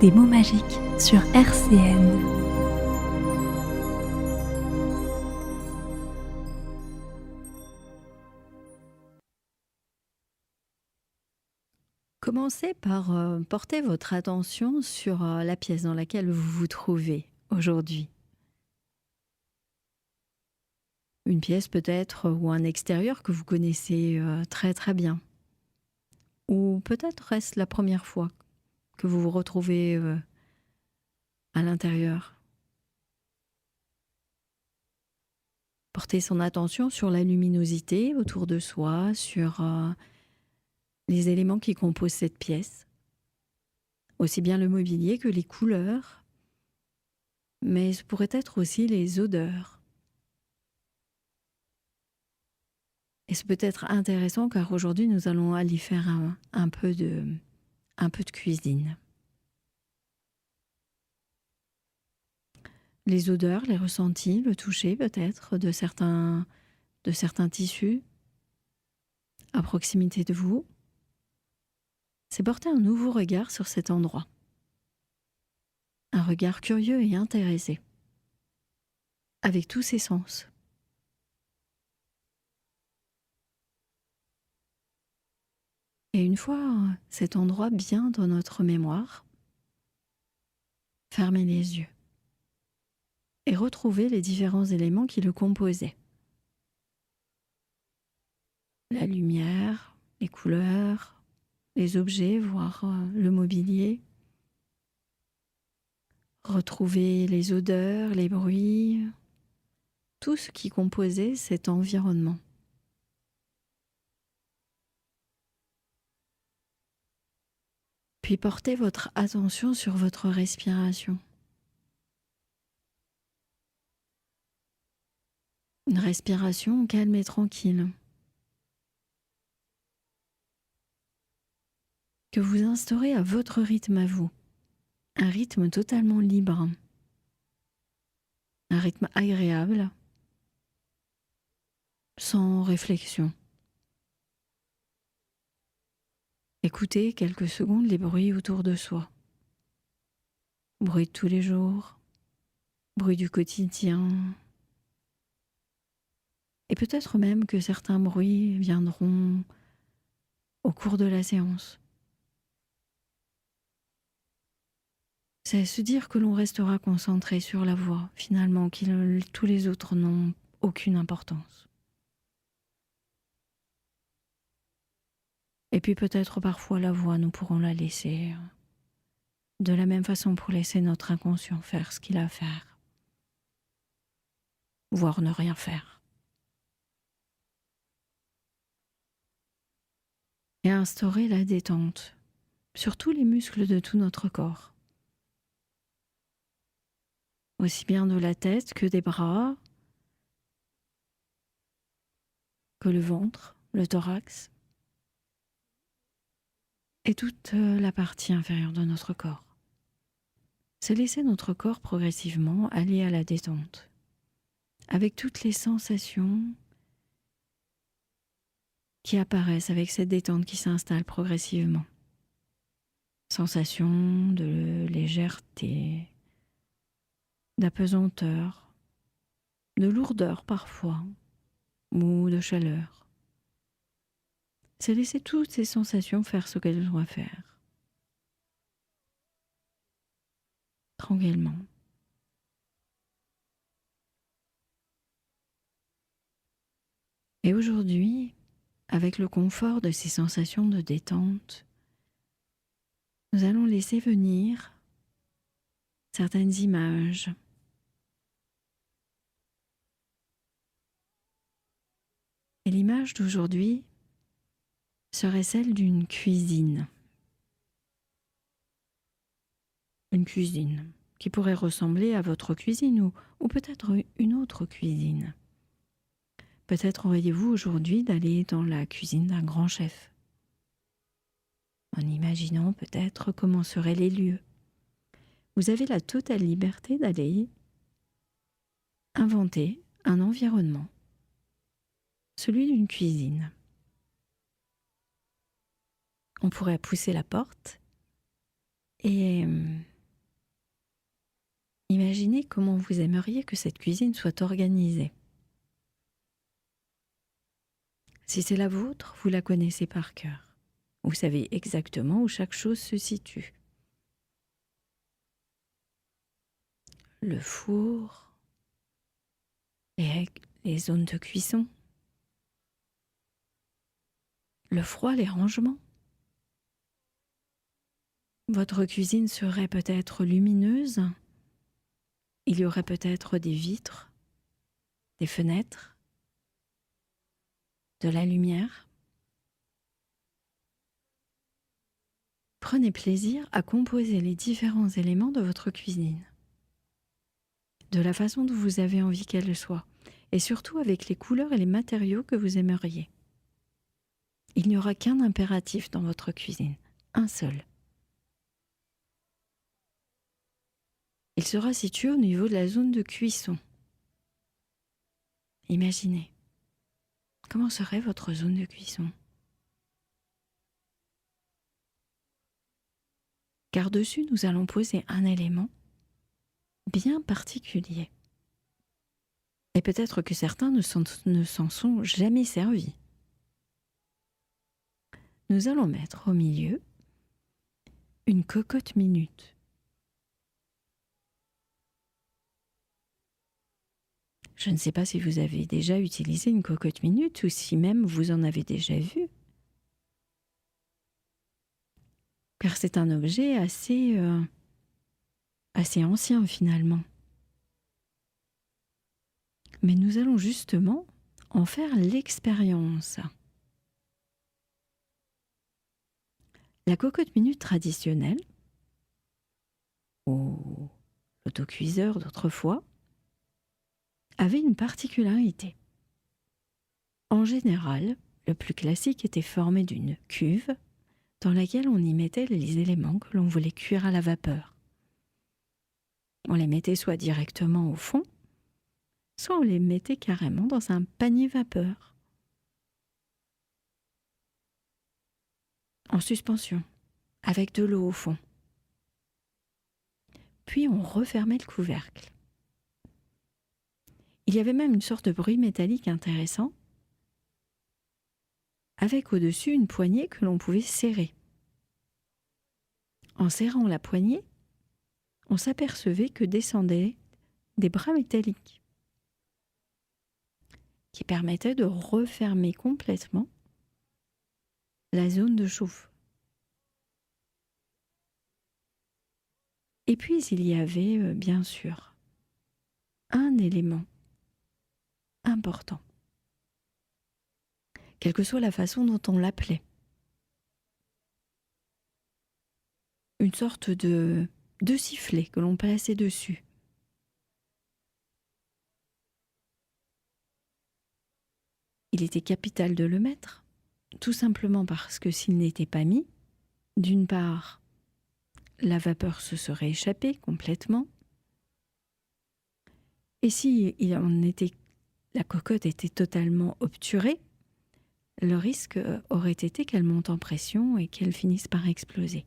des mots magiques sur RCN. Commencez par porter votre attention sur la pièce dans laquelle vous vous trouvez aujourd'hui. Une pièce peut-être ou un extérieur que vous connaissez très très bien. Ou peut-être est-ce la première fois que vous vous retrouvez à l'intérieur. Portez son attention sur la luminosité autour de soi, sur les éléments qui composent cette pièce. Aussi bien le mobilier que les couleurs, mais ce pourrait être aussi les odeurs. Et c'est peut-être intéressant car aujourd'hui nous allons aller faire un peu de cuisine. Les odeurs, les ressentis, le toucher peut-être de certains tissus à proximité de vous. C'est porter un nouveau regard sur cet endroit. Un regard curieux et intéressé. Avec tous ses sens. Et une fois cet endroit bien dans notre mémoire, fermez les yeux et retrouvez les différents éléments qui le composaient. La lumière, les couleurs, les objets, voire le mobilier. Retrouvez les odeurs, les bruits, tout ce qui composait cet environnement. Puis portez votre attention sur votre respiration. Une respiration calme et tranquille. Que vous instaurez à votre rythme à vous. Un rythme totalement libre. Un rythme agréable. Sans réflexion. Écoutez quelques secondes les bruits autour de soi. Bruits de tous les jours. Bruits du quotidien. Et peut-être même que certains bruits viendront au cours de la séance. C'est se dire que l'on restera concentré sur la voix, finalement, tous les autres n'ont aucune importance. Et puis peut-être parfois la voix, nous pourrons la laisser de la même façon pour laisser notre inconscient faire ce qu'il a à faire, voire ne rien faire. Et instaurer la détente sur tous les muscles de tout notre corps. Aussi bien de la tête que des bras, que le ventre, le thorax, et toute la partie inférieure de notre corps. C'est laisser notre corps progressivement aller à la détente, avec toutes les sensations qui apparaissent avec cette détente qui s'installe progressivement. Sensation de légèreté, d'apesanteur, de lourdeur parfois, ou de chaleur. C'est laisser toutes ces sensations faire ce qu'elles doivent faire. Tranquillement. Et aujourd'hui, avec le confort de ces sensations de détente, nous allons laisser venir certaines images. Et l'image d'aujourd'hui serait celle d'une cuisine. Une cuisine qui pourrait ressembler à votre cuisine ou peut-être une autre cuisine. Peut-être auriez-vous aujourd'hui d'aller dans la cuisine d'un grand chef, en imaginant peut-être comment seraient les lieux. Vous avez la totale liberté d'aller inventer un environnement, celui d'une cuisine. On pourrait pousser la porte et Imaginez comment vous aimeriez que cette cuisine soit organisée. Si c'est la vôtre, vous la connaissez par cœur. Vous savez exactement où chaque chose se situe. Le four, les zones de cuisson, le froid, les rangements. Votre cuisine serait peut-être lumineuse. Il y aurait peut-être des vitres, des fenêtres, de la lumière. Prenez plaisir à composer les différents éléments de votre cuisine, de la façon dont vous avez envie qu'elle soit, et surtout avec les couleurs et les matériaux que vous aimeriez. Il n'y aura qu'un impératif dans votre cuisine, un seul. Il sera situé au niveau de la zone de cuisson. Imaginez, comment serait votre zone de cuisson? Car dessus, nous allons poser un élément bien particulier. Et peut-être que certains ne s'en sont jamais servis. Nous allons mettre au milieu une cocotte minute. Je ne sais pas si vous avez déjà utilisé une cocotte minute ou si même vous en avez déjà vu. Car c'est un objet assez ancien finalement. Mais nous allons justement en faire l'expérience. La cocotte minute traditionnelle, ou l'autocuiseur d'autrefois, avait une particularité. En général, le plus classique était formé d'une cuve dans laquelle on y mettait les éléments que l'on voulait cuire à la vapeur. On les mettait soit directement au fond, soit on les mettait carrément dans un panier vapeur, en suspension, avec de l'eau au fond. Puis on refermait le couvercle. Il y avait même une sorte de bruit métallique intéressant, avec au-dessus une poignée que l'on pouvait serrer. En serrant la poignée, on s'apercevait que descendaient des bras métalliques qui permettaient de refermer complètement la zone de chauffe. Et puis il y avait bien sûr un élément important, quelle que soit la façon dont on l'appelait. Une sorte de sifflet que l'on plaçait dessus. Il était capital de le mettre, tout simplement parce que s'il n'était pas mis, d'une part, la vapeur se serait échappée complètement, et si la cocotte était totalement obturée, le risque aurait été qu'elle monte en pression et qu'elle finisse par exploser.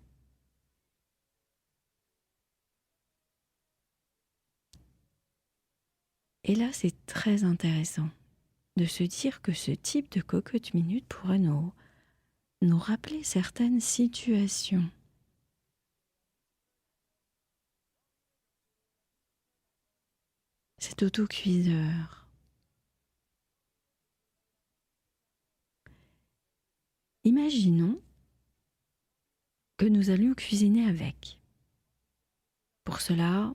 Et là, c'est très intéressant de se dire que ce type de cocotte minute pourrait nous rappeler certaines situations. Cet autocuiseur. Imaginons que nous allions cuisiner avec. Pour cela,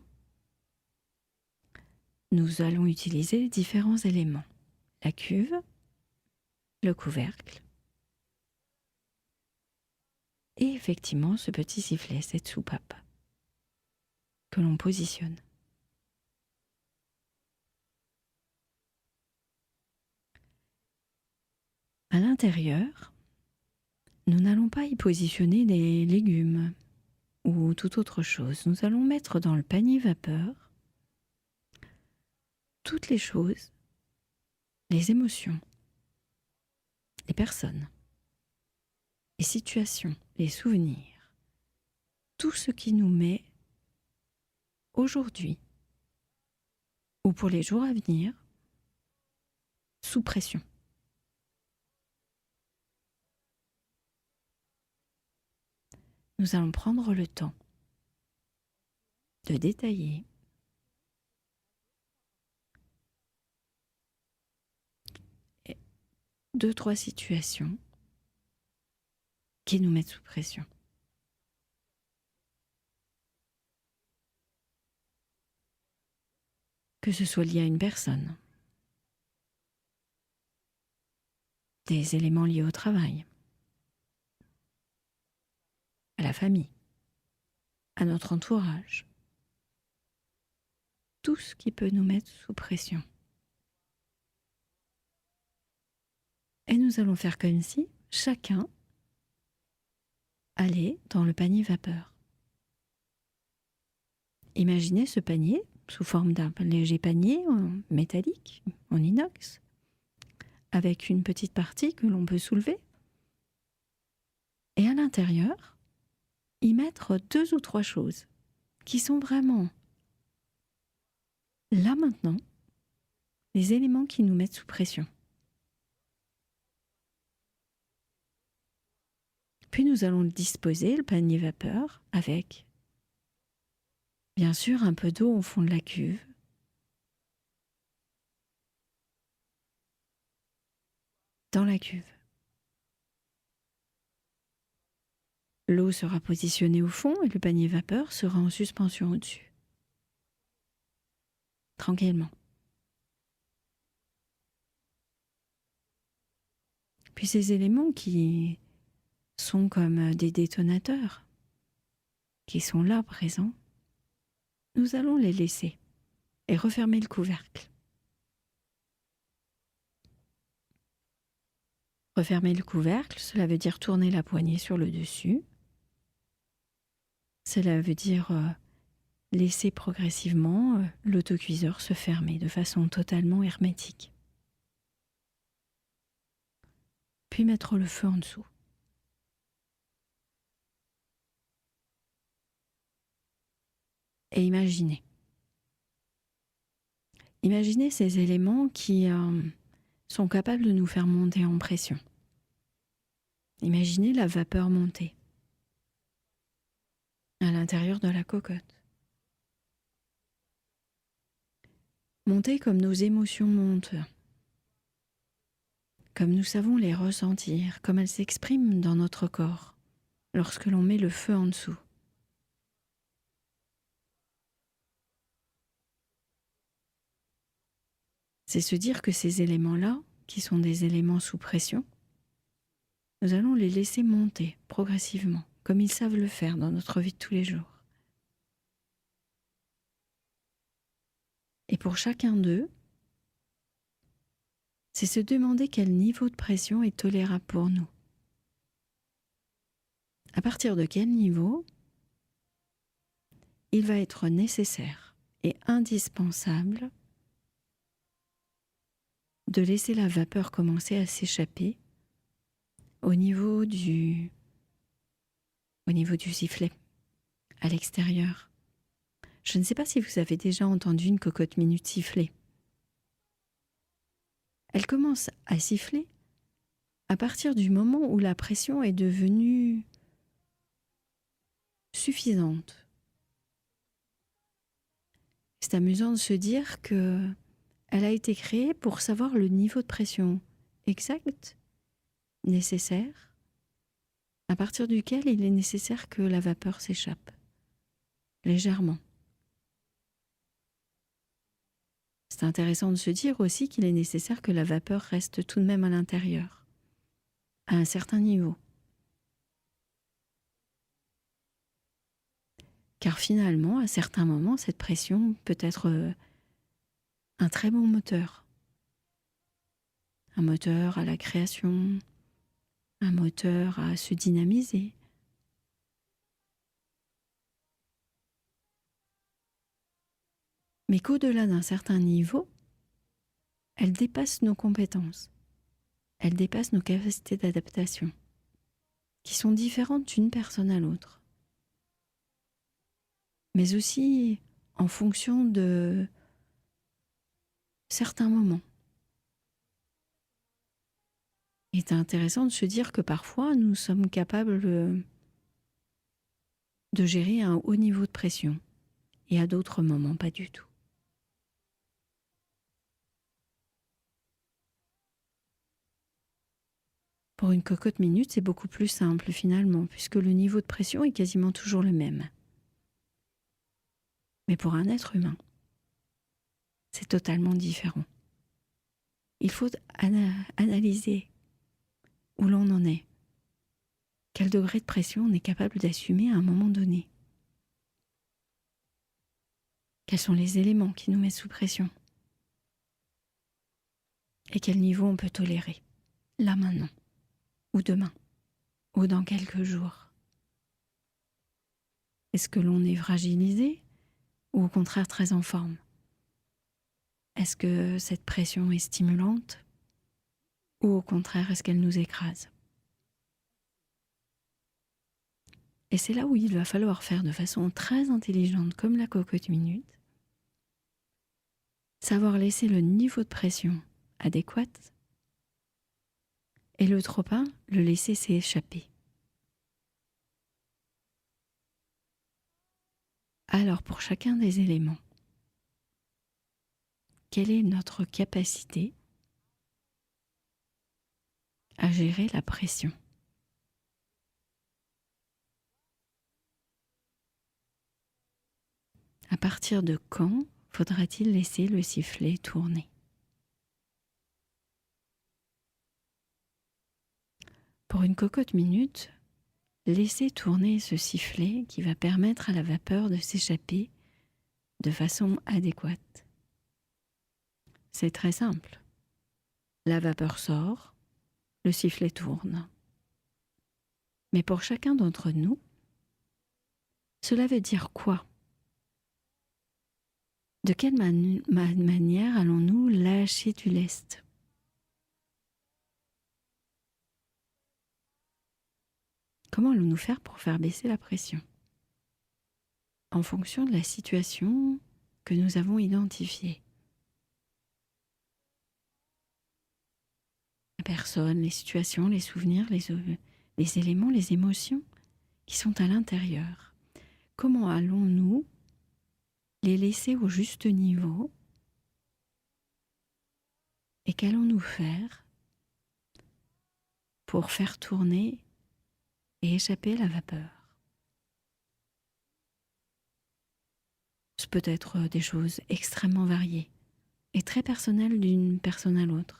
nous allons utiliser différents éléments. La cuve, le couvercle et effectivement ce petit sifflet, cette soupape que l'on positionne. À l'intérieur, nous n'allons pas y positionner des légumes ou toute autre chose. Nous allons mettre dans le panier vapeur toutes les choses, les émotions, les personnes, les situations, les souvenirs, tout ce qui nous met aujourd'hui ou pour les jours à venir, sous pression. Nous allons prendre le temps de détailler deux, trois situations qui nous mettent sous pression. Que ce soit lié à une personne, des éléments liés au travail, à la famille, à notre entourage, tout ce qui peut nous mettre sous pression. Et nous allons faire comme si chacun allait dans le panier vapeur. Imaginez ce panier sous forme d'un léger panier métallique, en inox, avec une petite partie que l'on peut soulever. Et à l'intérieur, y mettre 2 ou 3 choses qui sont vraiment, là maintenant, les éléments qui nous mettent sous pression. Puis nous allons disposer le panier vapeur avec, bien sûr, un peu d'eau au fond de la cuve. Dans la cuve. L'eau sera positionnée au fond et le panier vapeur sera en suspension au-dessus. Tranquillement. Puis ces éléments qui sont comme des détonateurs, qui sont là présents, nous allons les laisser et refermer le couvercle. Refermer le couvercle, cela veut dire tourner la poignée sur le dessus. Cela veut dire laisser progressivement l'autocuiseur se fermer de façon totalement hermétique. Puis mettre le feu en dessous. Et imaginez. Imaginez ces éléments qui sont capables de nous faire monter en pression. Imaginez la vapeur monter à l'intérieur de la cocotte. Monter comme nos émotions montent, comme nous savons les ressentir, comme elles s'expriment dans notre corps lorsque l'on met le feu en dessous. C'est se dire que ces éléments-là, qui sont des éléments sous pression, nous allons les laisser monter progressivement, comme ils savent le faire dans notre vie de tous les jours. Et pour chacun d'eux, c'est se demander quel niveau de pression est tolérable pour nous. À partir de quel niveau il va être nécessaire et indispensable de laisser la vapeur commencer à s'échapper au niveau du sifflet, à l'extérieur. Je ne sais pas si vous avez déjà entendu une cocotte minute siffler. Elle commence à siffler à partir du moment où la pression est devenue suffisante. C'est amusant de se dire que elle a été créée pour savoir le niveau de pression exact, nécessaire, à partir duquel il est nécessaire que la vapeur s'échappe, légèrement. C'est intéressant de se dire aussi qu'il est nécessaire que la vapeur reste tout de même à l'intérieur, à un certain niveau. Car finalement, à certains moments, cette pression peut être un très bon moteur. Un moteur à la création, un moteur à se dynamiser. Mais qu'au-delà d'un certain niveau, elle dépasse nos compétences, elle dépasse nos capacités d'adaptation, qui sont différentes d'une personne à l'autre. Mais aussi en fonction de certains moments. Il est intéressant de se dire que parfois nous sommes capables de gérer un haut niveau de pression et à d'autres moments pas du tout. Pour une cocotte minute, c'est beaucoup plus simple finalement, puisque le niveau de pression est quasiment toujours le même. Mais pour un être humain, c'est totalement différent. Il faut analyser où l'on en est, quel degré de pression on est capable d'assumer à un moment donné. Quels sont les éléments qui nous mettent sous pression? Et quel niveau on peut tolérer, là maintenant, ou demain, ou dans quelques jours? Est-ce que l'on est fragilisé ou au contraire très en forme? Est-ce que cette pression est stimulante ou au contraire est-ce qu'elle nous écrase? Et c'est là où il va falloir faire de façon très intelligente, comme la cocotte minute, savoir laisser le niveau de pression adéquat et le trop-plein, le laisser s'échapper. Alors pour chacun des éléments, quelle est notre capacité à gérer la pression? À partir de quand faudra-t-il laisser le sifflet tourner? Pour une cocotte minute, laissez tourner ce sifflet qui va permettre à la vapeur de s'échapper de façon adéquate. C'est très simple. La vapeur sort, le sifflet tourne. Mais pour chacun d'entre nous, cela veut dire quoi? De quelle manière allons-nous lâcher du lest? Comment allons-nous faire pour faire baisser la pression? En fonction de la situation que nous avons identifiée. La personne, les situations, les souvenirs, les éléments, les émotions qui sont à l'intérieur. Comment allons-nous les laisser au juste niveau? Et qu'allons-nous faire pour faire tourner et échapper la vapeur? Ce peut être des choses extrêmement variées et très personnelles d'une personne à l'autre.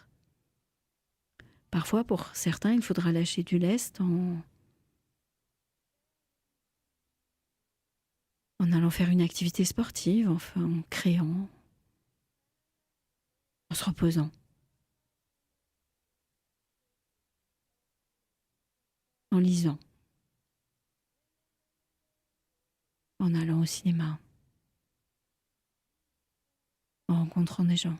Parfois, pour certains, il faudra lâcher du lest en allant faire une activité sportive, enfin, en créant, en se reposant. En lisant, en allant au cinéma, en rencontrant des gens.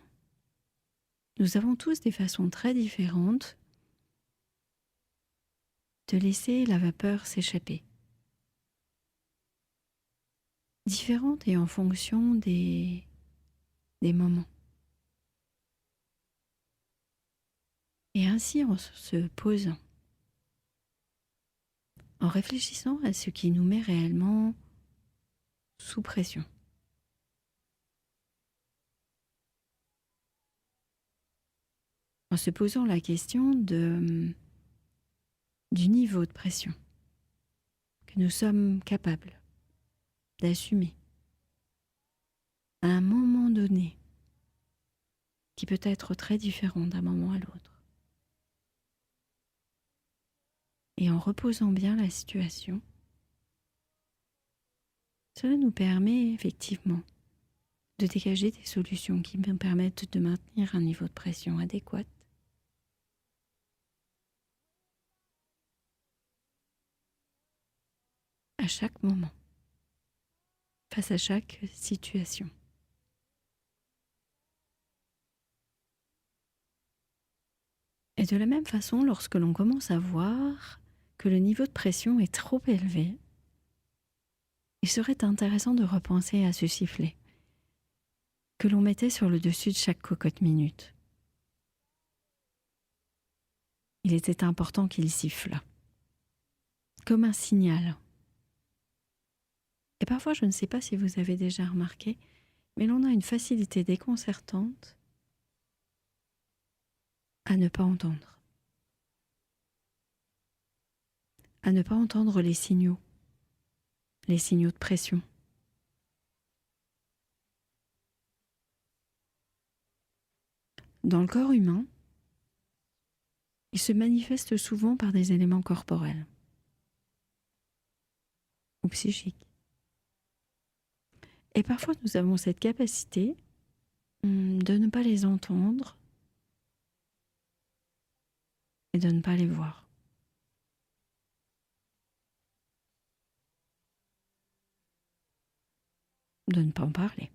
Nous avons tous des façons très différentes de laisser la vapeur s'échapper. Différentes et en fonction des moments. Et ainsi, en se posant, en réfléchissant à ce qui nous met réellement sous pression. En se posant la question du niveau de pression que nous sommes capables d'assumer à un moment donné, qui peut être très différent d'un moment à l'autre. Et en reposant bien la situation, cela nous permet effectivement de dégager des solutions qui nous permettent de maintenir un niveau de pression adéquat à chaque moment, face à chaque situation. Et de la même façon, lorsque l'on commence à voir que le niveau de pression est trop élevé, il serait intéressant de repenser à ce sifflet que l'on mettait sur le dessus de chaque cocotte minute. Il était important qu'il siffle, comme un signal. Et parfois, je ne sais pas si vous avez déjà remarqué, mais l'on a une facilité déconcertante à ne pas entendre. À ne pas entendre les signaux de pression. Dans le corps humain, il se manifeste souvent par des éléments corporels ou psychiques. Et parfois, nous avons cette capacité de ne pas les entendre et de ne pas les voir. De ne pas en parler.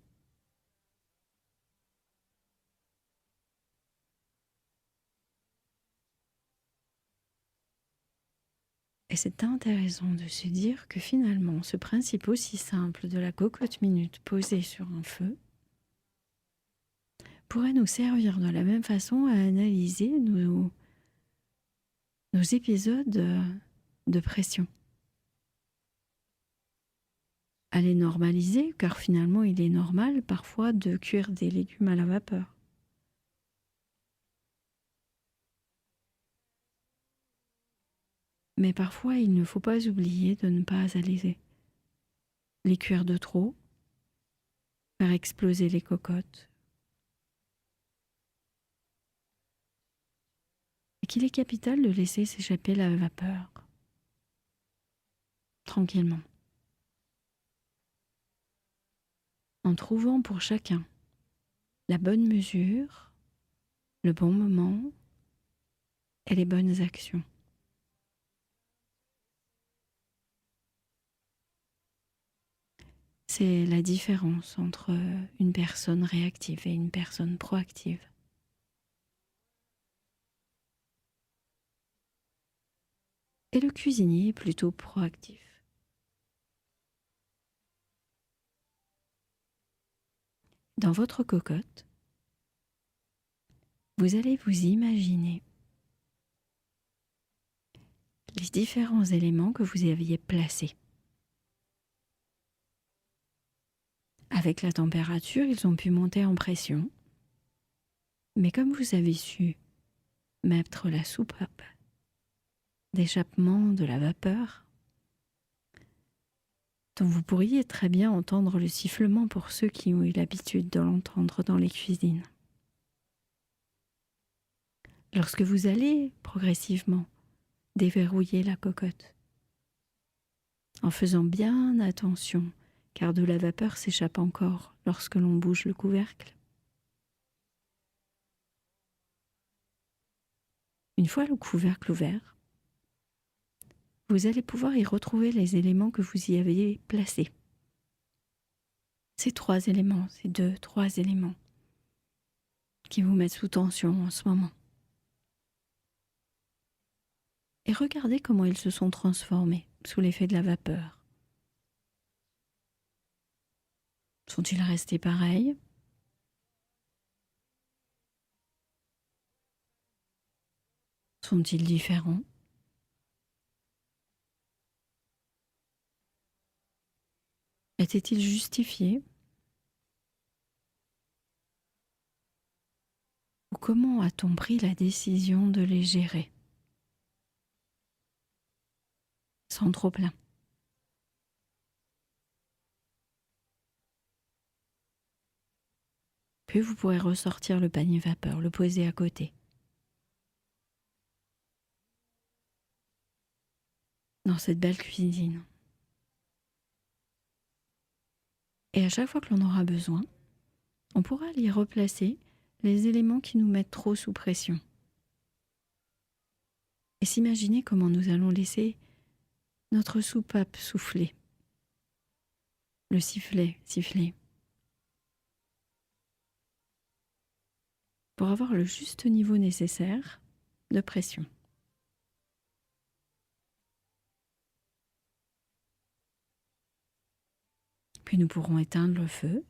Et c'est intéressant de se dire que finalement, ce principe aussi simple de la cocotte minute posée sur un feu pourrait nous servir de la même façon à analyser nos épisodes de pression. À les normaliser, car finalement il est normal parfois de cuire des légumes à la vapeur. Mais parfois il ne faut pas oublier de ne pas les cuire de trop, faire exploser les cocottes. Et qu'il est capital de laisser s'échapper la vapeur, tranquillement. En trouvant pour chacun la bonne mesure, le bon moment et les bonnes actions. C'est la différence entre une personne réactive et une personne proactive. Et le cuisinier est plutôt proactif. Dans votre cocotte, vous allez vous imaginer les différents éléments que vous aviez placés. Avec la température, ils ont pu monter en pression. Mais comme vous avez su mettre la soupape d'échappement de la vapeur, dont vous pourriez très bien entendre le sifflement pour ceux qui ont eu l'habitude de l'entendre dans les cuisines. Lorsque vous allez progressivement déverrouiller la cocotte, en faisant bien attention, car de la vapeur s'échappe encore lorsque l'on bouge le couvercle. Une fois le couvercle ouvert, vous allez pouvoir y retrouver les éléments que vous y aviez placés. Ces 3 éléments, ces 2-3 éléments qui vous mettent sous tension en ce moment. Et regardez comment ils se sont transformés sous l'effet de la vapeur. Sont-ils restés pareils ? Sont-ils différents ? Étaient-ils justifiés ? Ou comment a-t-on pris la décision de les gérer ? Sans trop plein. Puis vous pourrez ressortir le panier vapeur, le poser à côté. Dans cette belle cuisine. Et à chaque fois que l'on aura besoin, on pourra y replacer les éléments qui nous mettent trop sous pression. Et s'imaginer comment nous allons laisser notre soupape souffler, le sifflet siffler, pour avoir le juste niveau nécessaire de pression. Puis nous pourrons éteindre le feu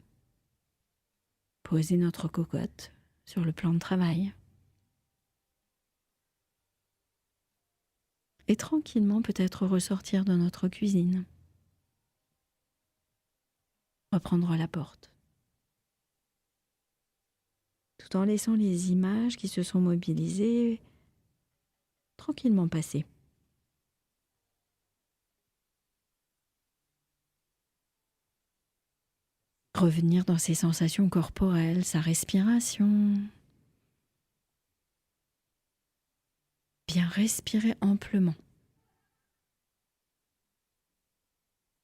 poser notre cocotte sur le plan de travail. Et tranquillement peut-être ressortir de notre cuisine. Reprendre la porte. Tout en laissant les images qui se sont mobilisées tranquillement passer. Revenir dans ses sensations corporelles, sa respiration. Bien respirer amplement.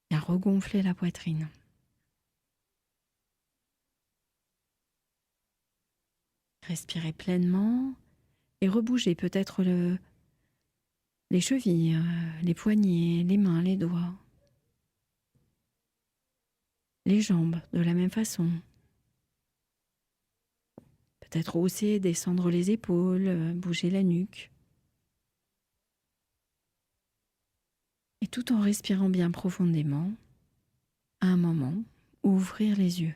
Bien regonfler la poitrine. Respirez pleinement et rebouger peut-être les chevilles, les poignets, les mains, les doigts. Les jambes de la même façon. Peut-être hausser, descendre les épaules, bouger la nuque. Et tout en respirant bien profondément, à un moment, ouvrir les yeux.